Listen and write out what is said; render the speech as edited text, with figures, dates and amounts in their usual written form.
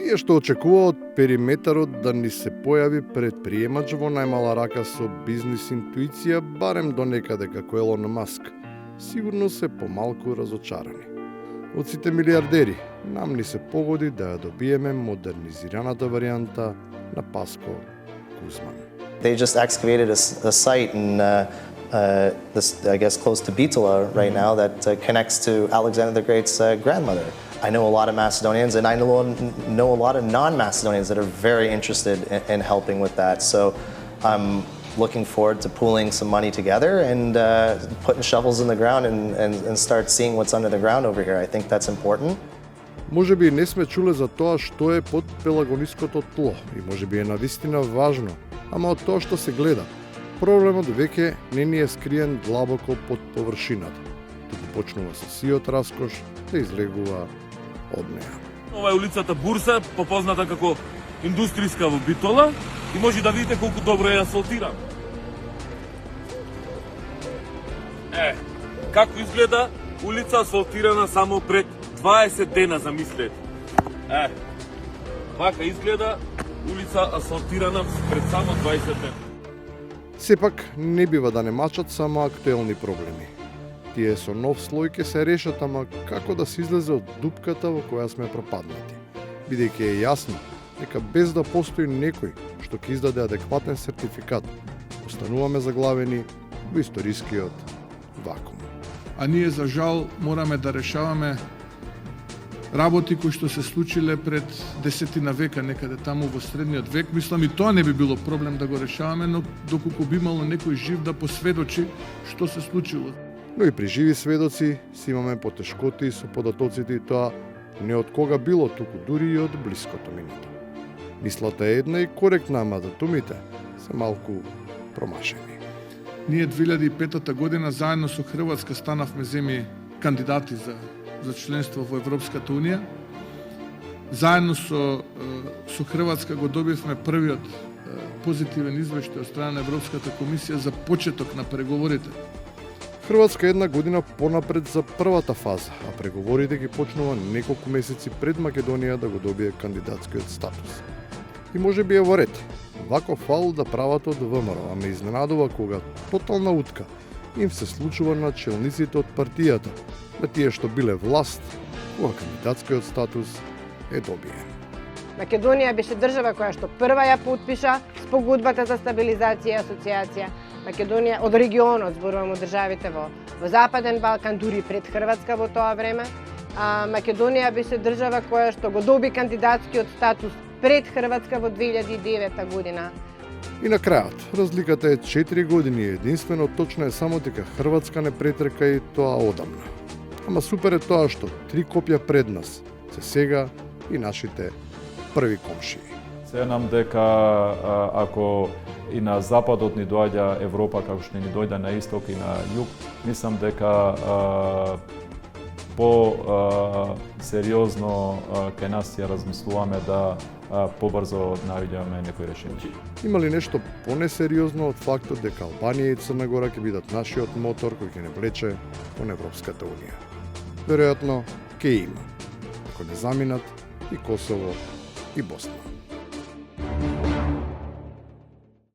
Тие што очекува од периметарот да ни се појави предприемач во најмала рака со бизнис интуиција, барем до некаде како Елон Маск, сигурно се помалку разочарани. Од сите милиардери, нам ни се погоди да ја добиеме модернизираната варијанта на Паско Кузман. They just excavated a site in, I guess, close to Bitola right now that connects to Alexander the Great's grandmother. I know a lot of Macedonians, and I know a lot of non-Macedonians that are very interested in helping with that. So I'm looking forward to pooling some money together and putting shovels in the ground and start seeing what's under the ground over here. I think that's important. Може би не сме чуле за тоа што е под пелагониското тло и може би е навистина важно, ама од тоа што се гледа, проблемот веќе не ни е скриен длабоко под површината. Туку почнува со сиот раскош да излегува од неа. Ова е улицата Бурса, попозната како индустријска во Битола, и може да видите колку добро е асфалтирана. Како изгледа улица асфалтирана само пред 20 дена, замислете. Вака изгледа улица асфалтирана пред само 20 дена. Сепак не бива да не мачат само актуелни проблеми. Тие со нов слој ќе се решат, ама како да се излезе од дупката во која сме пропаднати, бидејќи е јасно дека без да постои некој што ќе издаде адекватен сертификат, остануваме заглавени во историскиот вакуум. А ние за жал мораме да решаваме работи кои што се случиле пред 10 века, некаде таму во средниот век. Мислам, и тоа не би било проблем да го решаваме, но доколку би имало некој жив да посведочи што се случило. Но и при живи сведоци си имаме потешкоти со податоците, и тоа не од кога било, туку дури и од блиското минато. Мислата е една и коректна, ама датумите се малку промашени. Ние 2005 година заедно со Хрватска станавме земји кандидати за членство во Европската унија. Заедно со Хрватска го добивме првиот позитивен извештај од страна на Европската комисија за почеток на преговорите. Хрватска една година понапред за првата фаза, а преговорите ги почнува неколку месеци пред Македонија да го добие кандидатскиот статус. И може би е во ред. Ваков фал да прават од ВМРО, а ме изненадува кога тотална утка им се случува на челниците од партијата, на тие што биле власт, кога кандидатскиот статус е добиен. Македонија беше држава која што прва ја подпиша спогодбата за стабилизација и асоциација. Македонија од регионот, зборувам од државите во Западен Балкан, дури пред Хрватска во тоа време. Македонија беше држава која што го доби кандидатскиот статус пред Хрватска во 2009 година. И на крајот, разликата е 4 години, единствено точно е само дека Хрватска не претрка и тоа одамна. Ама супер е тоа што 3 копја пред нас се сега и нашите први комшии. Се нам дека ако и на западот ни доаѓа Европа како што ни дојде на исток и на југ, мислам дека по-сериозно кај нас ја размислуваме да побрзо наоѓаме некои решение. Има ли нешто понесериозно од фактот дека Албанија и Црна Гора ќе бидат нашиот мотор кој ќе не влече кон Европската унија? Веројатно ќе има, ако не заминат и Косово и Босна.